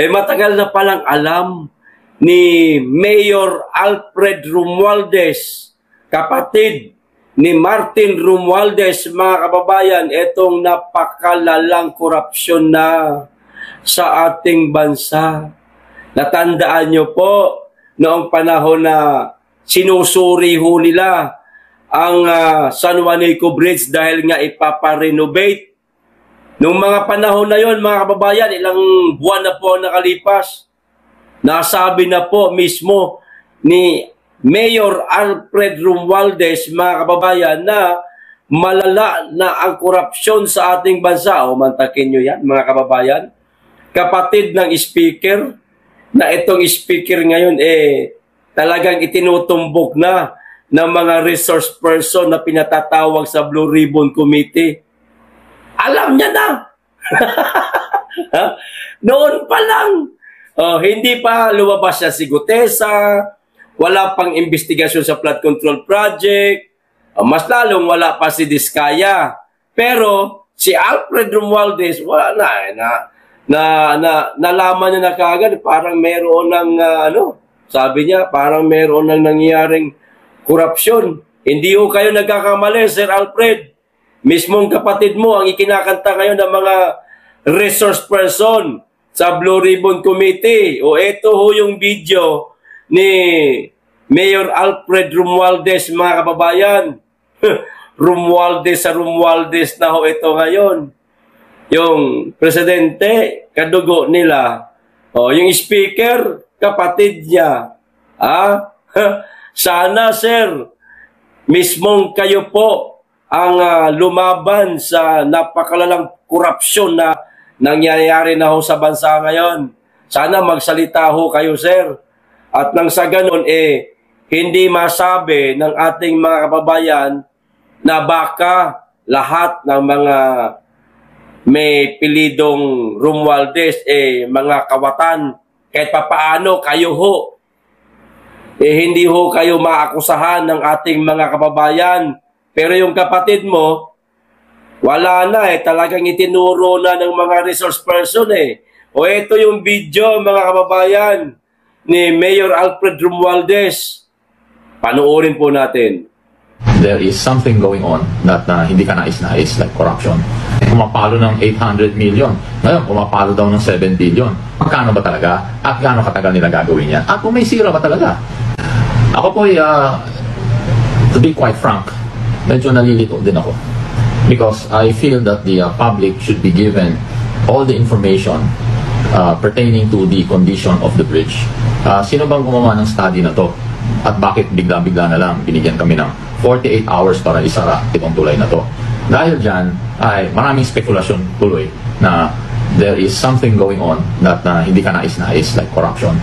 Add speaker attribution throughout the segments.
Speaker 1: matagal na palang alam ni Mayor Alfred Romualdez, kapatid ni Martin Romualdez, mga kababayan, itong napakalalang korupsyon na sa ating bansa. Natandaan nyo po, noong panahon na sinusuri ho nila ang San Juanico Bridge dahil nga ipaparenovate. Noong mga panahon na yon, mga kababayan, ilang buwan na po nakalipas, nasabi na po mismo ni Mayor Alfred Romualdez, mga kababayan, na malala na ang korupsyon sa ating bansa. O, mantakin nyo yan, mga kababayan. Kapatid ng speaker, na itong speaker ngayon, talagang itinutumbok na ng mga resource person na pinatatawag sa Blue Ribbon Committee. Alam niya na. Noon pa lang. Hindi pa lumabas siya si Gutesa. Wala pang investigasyon sa flood control project. Mas lalong wala pa si Diskaya. Pero si Alfred Romualdez, wala na. Nalaman niya na kaagad. Parang meron ng, sabi niya, parang meron ng nangyaring korupsyon. Hindi ho kayo nagkakamali, Sir Alfred. Mismong kapatid mo ang ikinakanta ngayon ng mga resource person sa Blue Ribbon Committee. O ito ho yung video ni Mayor Alfred Romualdez, mga kababayan. Romualdez sa Romualdez na ho ito ngayon. Yung presidente, kadugo nila. Yung speaker, kapatid niya. Sana, sir, mismong kayo po ang lumaban sa napakalalang korupsyon na nangyayari na ho sa bansa ngayon. Sana magsalita ho kayo, sir. At nang sa ganun, hindi masabi ng ating mga kababayan na baka lahat ng mga may pilidong Romualdez, mga kawatan, kahit papaano kayo ho, hindi ho kayo maakusahan ng ating mga kababayan. Pero yung kapatid mo, wala na talagang itinuro na ng mga resource person O ito yung video, mga kababayan, ni Mayor Alfred Romualdez. Panoorin po natin.
Speaker 2: There is something going on that hindi ka nais-nais, like corruption. Pumapalo ng 800 million. Ngayon, pumapalo daw ng 7 billion. Magkano ba talaga? At gaano katagal nila gagawin yan? At kung may sira ba talaga? Ako po, to be quite frank, medyo nalilito din ako. Because I feel that the public should be given all the information pertaining to the condition of the bridge. Sino bang gumawa ng study na to? At bakit bigla-bigla na lang binigyan kami ng 48 hours para isara itong tulay na to? Dahil dyan ay maraming spekulasyon tuloy na there is something going on that hindi ka nais-nais, like corruption.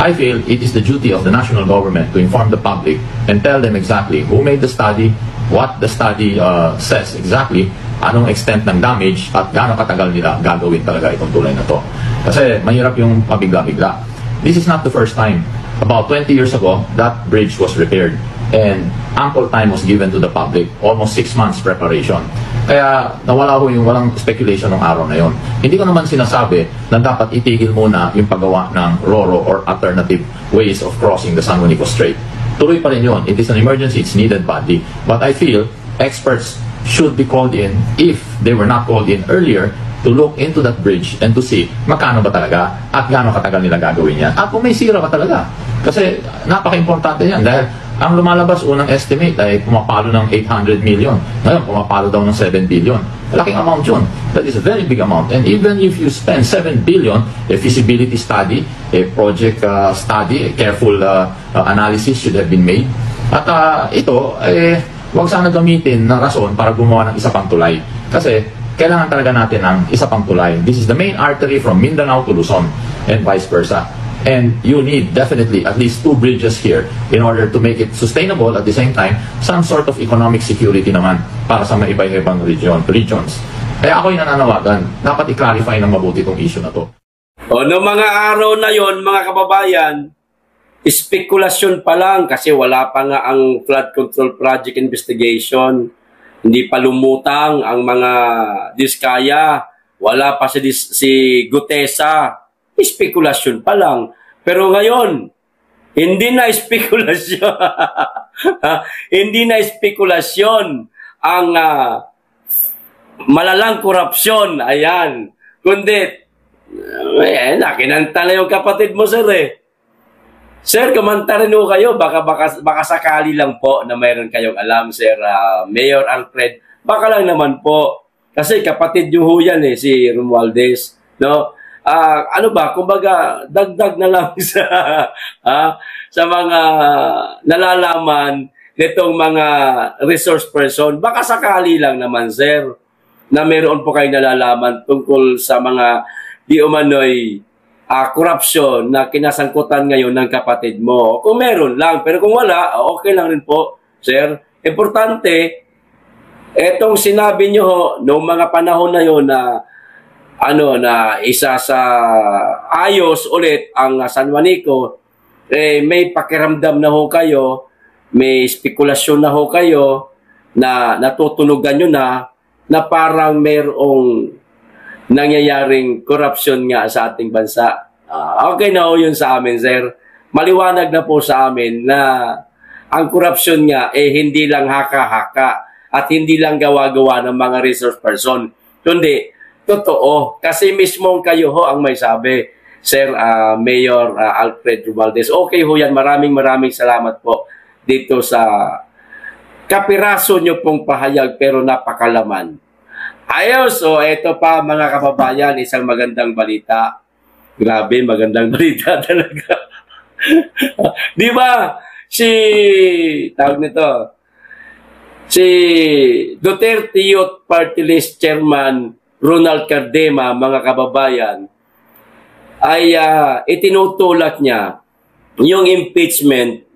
Speaker 2: I feel it is the duty of the national government to inform the public and tell them exactly who made the study, what the study says exactly, anong extent ng damage, at gaano katagal nila gagawin talaga itong tulay na to. Kasi mahirap yung pabigla-bigla. This is not the first time. About 20 years ago, that bridge was repaired and ample time was given to the public, almost 6 months preparation. Kaya nawala ho yung walang speculation ng araw na yon. Hindi ko naman sinasabi na dapat itigil muna yung paggawa ng RoRo or alternative ways of crossing the San Juanico Strait. Tuloy pa rin yun. It is an emergency, it's needed badly. But I feel experts should be called in, if they were not called in earlier, to look into that bridge and to see magkano ba talaga at gaano katagal nila gagawin yan. At kung may sira ba talaga. Kasi napaka-importante yan dahil ang lumalabas unang estimate ay pumapalo ng 800 million. Ngayon, pumapalo daw ng 7 billion. Malaking amount yun. That is a very big amount. And even if you spend 7 billion, a feasibility study, a project study, a careful analysis should have been made. At ito, huwag sana gamitin na rason para gumawa ng isa pang tulay. Kasi kailangan talaga natin ng isa pang tulay. This is the main artery from Mindanao to Luzon and vice versa. And you need definitely at least 2 bridges here in order to make it sustainable, at the same time some sort of economic security naman para sa mga iba-ibang regions. Kaya ako'y nananawagan, dapat i-clarify ng mabuti itong issue na to.
Speaker 1: Noong mga araw na yon, mga kababayan, spekulasyon pa lang kasi wala pa nga ang flood control project investigation. Hindi pa lumutang ang mga Diskaya. Wala pa si Gutesa. spekulasyon pa lang. Pero ngayon, hindi na spekulasyon. Hindi na spekulasyon ang malalang korupsyon. Ayan. Kundi, nakinanta na yung kapatid mo, sir eh. Sir, kumanta rin ho kayo. Baka sakali lang po na mayroon kayong alam, Sir Mayor Alfred. Baka lang naman po. Kasi kapatid yung ho yan eh, si Romualdez. No? Ano ba, kumbaga, dagdag na lang sa mga nalalaman nitong mga resource person. Baka sakali lang naman, Sir, na mayroon po kayong nalalaman tungkol sa mga di umano'y corruption na kinasangkutan ngayon ng kapatid mo. Kung meron lang, pero kung wala, okay lang rin po, sir. Importante, etong sinabi nyo noong mga panahon na yun na na isa sa ayos ulit ang San Juanico, may pakiramdam na ho kayo, may spekulasyon na ho kayo, na natutunugan nyo na parang mayroong nangyayaring corruption nga sa ating bansa. Okay na ho yun sa amin, sir. Maliwanag na po sa amin na ang corruption nga hindi lang haka-haka at hindi lang gawa-gawa ng mga resource person. Kundi, totoo. Kasi mismo kayo ho ang may sabi, Sir Mayor Alfred Romualdez. Okay ho yan. Maraming salamat po dito sa kapiraso nyo pong pahayag pero napakalaman. Ayos, so ito pa mga kababayan, isang magandang balita. Grabe, magandang balita talaga. Di ba? Si Duterte Youth Party List Chairman Ronald Cardema, mga kababayan, ay itinutulak niya yung impeachment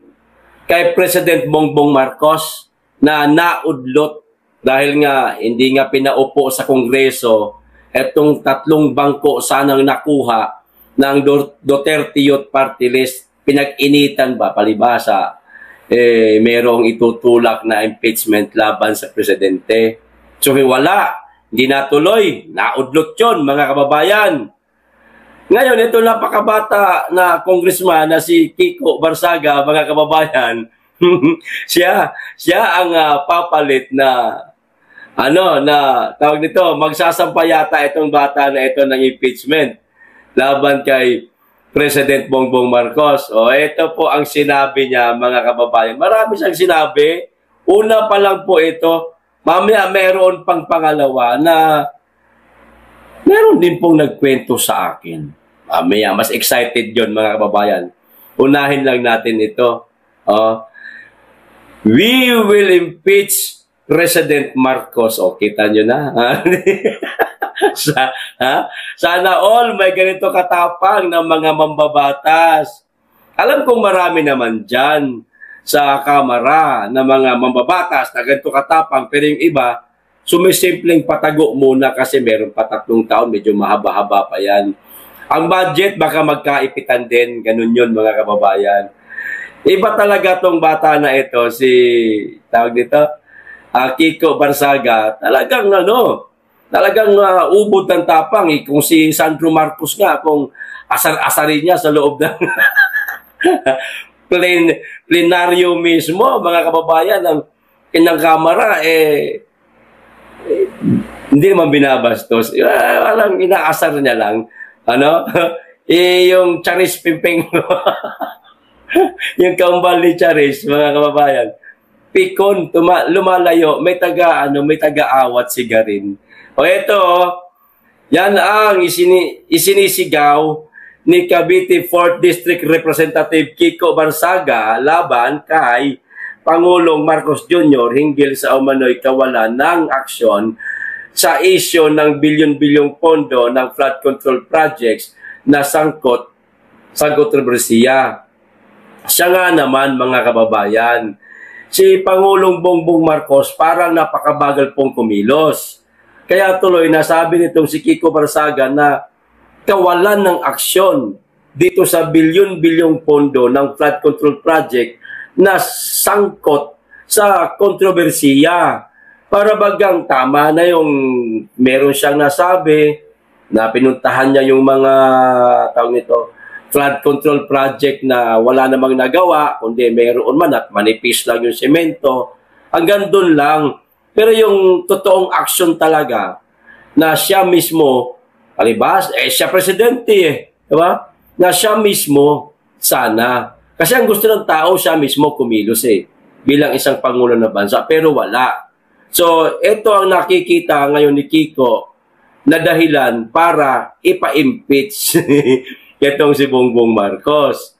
Speaker 1: kay President Bongbong Marcos na naudlot dahil nga hindi nga pinaupo sa Kongreso etong 3 bangko sanang nakuha ng Duterte Youth Party List. Pinag-initan ba, palibasa, merong itutulak na impeachment laban sa presidente. So wala, hindi natuloy, naudlot yun mga kababayan. Ngayon, ito napakabata na congressman na si Kiko Barsaga, mga kababayan, siya ang papalit na tawag nito, magsasampa yata itong bata na ito ng impeachment laban kay President Bongbong Marcos. O, ito po ang sinabi niya, mga kababayan. Marami siyang sinabi. Una pa lang po ito. Mamaya meron pang pangalawa na meron din pong nagkwento sa akin. Mamaya, mas excited yon mga kababayan. Unahin lang natin ito. We will impeach President Marcos. O, kita nyo na. Sana all may ganito katapang ng mga mambabatas. Alam kong marami naman dyan sa Kamara na mga mambabatas na ganito katapang, pero yung iba, sumisimpleng patago muna kasi meron pa 3 taon, medyo mahaba-haba pa yan. Ang budget baka magkaipitan din, ganun yun mga kababayan. Iba talaga tong bata na ito, si Kiko Barsaga, talagang ubod ng tapang. Kung si Sandro Marcos nga, kung asar-asarin niya sa loob ng plenaryo mismo, mga kababayan, ng Kamara, hindi naman binabastos. Walang inaasar niya lang. Yung Charis Pimping, yung kambal ni Charis, mga kababayan, pikon, lumalayo, may taga-awat sigarin. O ito, yan ang isinisigaw ni Cavite 4th District Representative Kiko Barsaga laban kay Pangulong Marcos Jr. hinggil sa umano'y kawalan ng aksyon sa isyo ng bilyon-bilyong pondo ng flood control projects na sangkot sa kontrobersiya. Siya nga naman, mga kababayan, si Pangulong Bongbong Marcos parang napakabagal pong kumilos. Kaya tuloy nasabi nitong si Kiko Barsaga na kawalan ng aksyon dito sa bilyon-bilyong pondo ng flood control project na sangkot sa kontrobersiya. Para bagang tama na yung meron siyang nasabi na pinuntahan niya yung mga tawag nito, flood control project na wala namang nagawa, kundi mayroon man at manipis lang yung semento. Hanggang doon lang. Pero yung totoong action talaga na siya mismo, alibas, siya presidente diba? Na siya mismo sana. Kasi ang gusto ng tao, siya mismo kumilos bilang isang pangulo ng bansa. Pero wala. So, ito ang nakikita ngayon ni Kiko na dahilan para ipa-impeach itong si Bongbong Marcos.